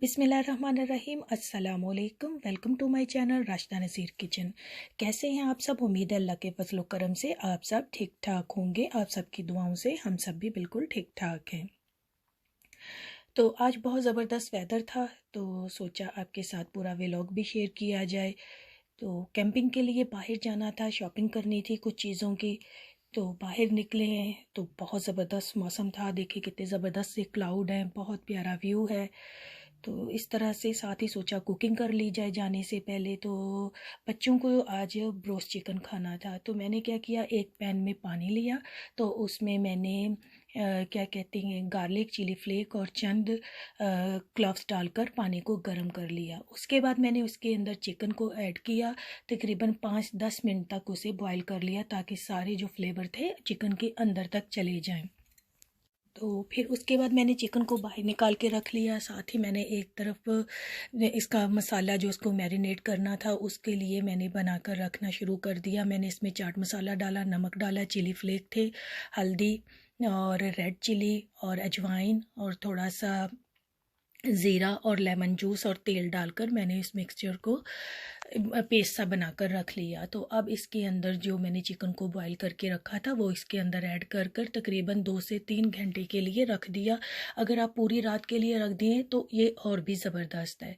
बिस्मिल्लाहिर्रहमानिर्रहीम अस्सलाम वालेकुम। Welcome to my channel Rashida Nazir kitchen. कैसे हैं आप सब? उम्मीद है अल्लाह के फजल करम से आप सब ठीक ठाक होंगे। आप सबकी दुआओं से हम सब भी बिल्कुल ठीक ठाक हैं। तो आज बहुत ज़बरदस्त वेदर था, तो सोचा आपके साथ पूरा व्लॉग भी शेयर किया जाए। तो कैंपिंग के लिए बाहर जाना था, शॉपिंग करनी थी कुछ चीज़ों की। तो बाहर निकले हैं तो बहुत ज़बरदस्त मौसम था। देखिए कितने ज़बरदस्त से क्लाउड हैं, बहुत प्यारा व्यू है। तो इस तरह से साथ ही सोचा कुकिंग कर ली जाए जाने से पहले। तो बच्चों को आज ब्रोस्ट चिकन खाना था, तो मैंने क्या किया, एक पैन में पानी लिया, तो उसमें मैंने क्या कहते हैं गार्लिक, चिली फ्लेक और चंद क्लव्स डालकर पानी को गर्म कर लिया। उसके बाद मैंने उसके अंदर चिकन को ऐड किया, तकरीबन 5-10 मिनट तक उसे बॉईल कर लिया ताकि सारे जो फ्लेवर थे चिकन के अंदर तक चले जाएं। तो फिर उसके बाद मैंने चिकन को बाहर निकाल के रख लिया। साथ ही मैंने एक तरफ इसका मसाला जो उसको मैरिनेट करना था उसके लिए मैंने बनाकर रखना शुरू कर दिया। मैंने इसमें चाट मसाला डाला, नमक डाला, चिली फ्लेक थे, हल्दी और रेड चिली और अजवाइन और थोड़ा सा ज़ीरा और लेमन जूस और तेल डालकर मैंने इस मिक्सचर को पेस्ट सा बनाकर रख लिया। तो अब इसके अंदर जो मैंने चिकन को बॉईल करके रखा था वो इसके अंदर ऐड कर कर तकरीबन 2 से 3 घंटे के लिए रख दिया। अगर आप पूरी रात के लिए रख दिए तो ये और भी ज़बरदस्त है।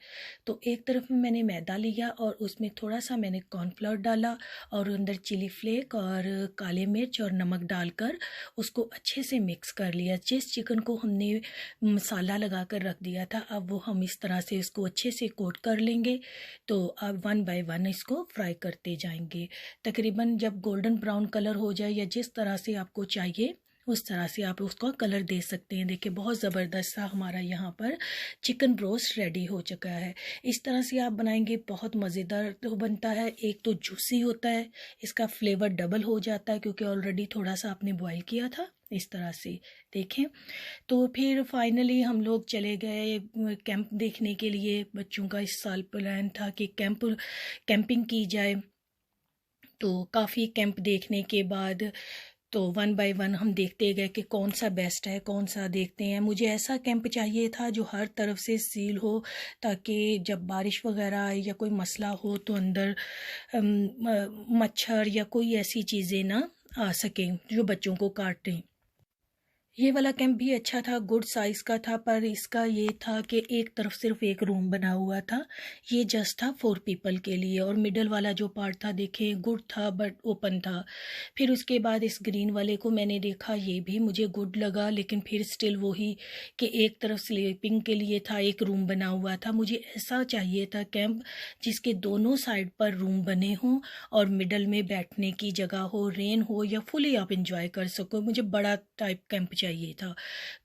तो एक तरफ में मैंने मैदा लिया और उसमें थोड़ा सा मैंने कॉर्नफ्लोर डाला और अंदर चिली फ्लेक और काले मिर्च और नमक डालकर उसको अच्छे से मिक्स कर लिया। जिस चिकन को हमने मसाला लगा कर रख दिया था, अब वो हम इस तरह से इसको अच्छे से कोट कर लेंगे। तो अब 1 बाय 1 इसको फ्राई करते जाएंगे। तकरीबन जब गोल्डन ब्राउन कलर हो जाए या जिस तरह से आपको चाहिए उस तरह से आप उसका कलर दे सकते हैं। देखिए बहुत ज़बरदस्त सा हमारा यहाँ पर चिकन ब्रोस्ट रेडी हो चुका है। इस तरह से आप बनाएंगे, बहुत मज़ेदार तो बनता है। एक तो जूसी होता है, इसका फ्लेवर डबल हो जाता है क्योंकि ऑलरेडी थोड़ा सा आपने बॉईल किया था। इस तरह से देखें। तो फिर फाइनली हम लोग चले गए कैंप देखने के लिए। बच्चों का इस साल प्लान था कि कैंपिंग की जाए। तो काफ़ी कैंप देखने के बाद तो 1 बाय 1 हम देखते गए कि कौन सा बेस्ट है, कौन सा देखते हैं। मुझे ऐसा कैंप चाहिए था जो हर तरफ से सील हो, ताकि जब बारिश वगैरह आए या कोई मसला हो तो अंदर मच्छर या कोई ऐसी चीज़ें ना आ सकें जो बच्चों को काटें। ये वाला कैंप भी अच्छा था, गुड साइज़ का था, पर इसका ये था कि एक तरफ सिर्फ एक रूम बना हुआ था। ये जस्ट था 4 पीपल के लिए। और मिडल वाला जो पार्ट था देखें गुड था बट ओपन था। फिर उसके बाद इस ग्रीन वाले को मैंने देखा, ये भी मुझे गुड लगा, लेकिन फिर स्टिल वही कि एक तरफ स्लीपिंग के लिए था, एक रूम बना हुआ था। मुझे ऐसा चाहिए था कैंप जिसके दोनों साइड पर रूम बने हों और मिडल में बैठने की जगह हो, रेन हो या फुली आप इंजॉय कर सको। मुझे बड़ा टाइप कैंप चाहिए था।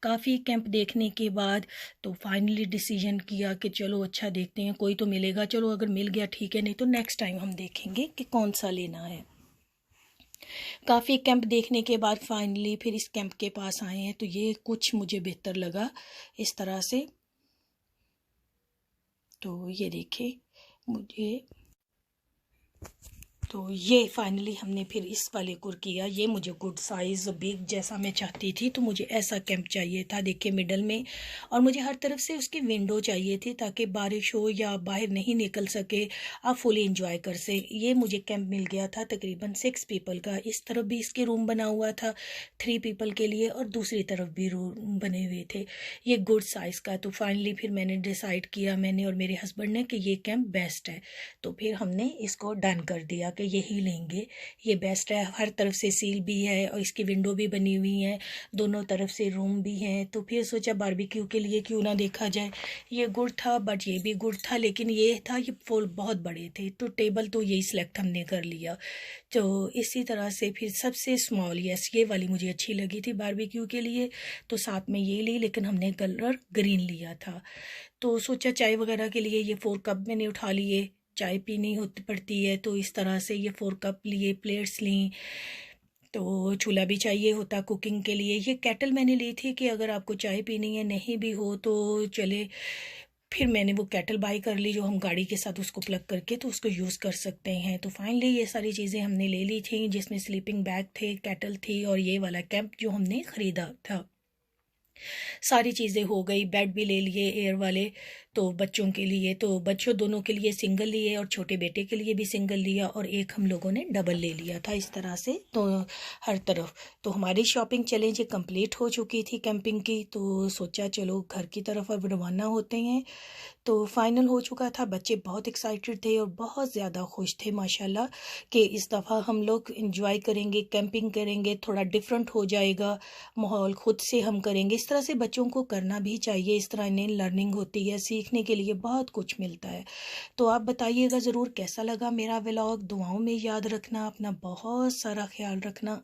काफ़ी कैंप देखने के बाद तो फाइनली डिसीजन किया कि चलो अच्छा देखते हैं, कोई तो मिलेगा। चलो अगर मिल गया ठीक है, नहीं तो नेक्स्ट टाइम हम देखेंगे कि कौन सा लेना है। काफ़ी कैंप देखने के बाद फाइनली फिर इस कैंप के पास आए हैं, तो ये कुछ मुझे बेहतर लगा इस तरह से। तो ये देखिए मुझे, तो ये फाइनली हमने फिर इस वाले को किया। ये मुझे गुड साइज़ बिग जैसा मैं चाहती थी, तो मुझे ऐसा कैंप चाहिए था। देखिए मिडल में, और मुझे हर तरफ से उसकी विंडो चाहिए थी ताकि बारिश हो या बाहर नहीं निकल सके, आप फुली इंजॉय कर से। ये मुझे कैंप मिल गया था तकरीबन 6 पीपल का। इस तरफ भी इसके रूम बना हुआ था 3 पीपल के लिए और दूसरी तरफ भी रूम बने हुए थे। ये गुड साइज़ का। तो फाइनली फिर मैंने डिसाइड किया, मैंने और मेरे हस्बैंड ने, कि ये कैंप बेस्ट है। तो फिर हमने इसको डन कर दिया कि यही लेंगे, ये बेस्ट है। हर तरफ से सील भी है और इसकी विंडो भी बनी हुई है, दोनों तरफ से रूम भी हैं। तो फिर सोचा बारबेक्यू के लिए क्यों ना देखा जाए। ये गुड था बट ये भी गुड था, लेकिन ये था ये फुल बहुत बड़े थे, तो टेबल तो यही सिलेक्ट हमने कर लिया। तो इसी तरह से फिर सबसे स्मॉल, यस ये वाली मुझे अच्छी लगी थी बारबेक्यू के लिए, तो साथ में ये ली, लेकिन हमने कलर ग्रीन लिया था। तो सोचा चाय वगैरह के लिए ये 4 कप मैंने उठा लिए, चाय पीनी होती पड़ती है, तो इस तरह से ये 4 कप लिए, प्लेट्स ली। तो चूल्हा भी चाहिए होता कुकिंग के लिए। ये केटल मैंने ली थी कि अगर आपको चाय पीनी है, नहीं भी हो तो चले। फिर मैंने वो केटल बाई कर ली जो हम गाड़ी के साथ उसको प्लग करके तो उसको यूज़ कर सकते हैं। तो फाइनली ये सारी चीज़ें हमने ले ली थी, जिसमें स्लीपिंग बैग थे, केटल थी और ये वाला कैंप जो हमने ख़रीदा था। सारी चीज़ें हो गई, बेड भी ले लिए एयर वाले, तो बच्चों के लिए, तो बच्चों दोनों के लिए सिंगल लिए और छोटे बेटे के लिए भी सिंगल लिया और एक हम लोगों ने डबल ले लिया था इस तरह से। तो हर तरफ तो हमारी शॉपिंग चैलेंज कंप्लीट हो चुकी थी कैंपिंग की, तो सोचा चलो घर की तरफ अब रवाना होते हैं। तो फाइनल हो चुका था, बच्चे बहुत एक्साइटेड थे और बहुत ज़्यादा खुश थे माशाल्लाह कि इस दफ़ा हम लोग इंजॉय करेंगे, कैंपिंग करेंगे, थोड़ा डिफरेंट हो जाएगा माहौल, खुद से हम करेंगे। इस तरह से बच्चों को करना भी चाहिए, इस तरह इन्हें लर्निंग होती है, सीखने के लिए बहुत कुछ मिलता है। तो आप बताइएगा ज़रूर कैसा लगा मेरा व्लॉग, दुआओं में याद रखना, अपना बहुत सारा ख्याल रखना।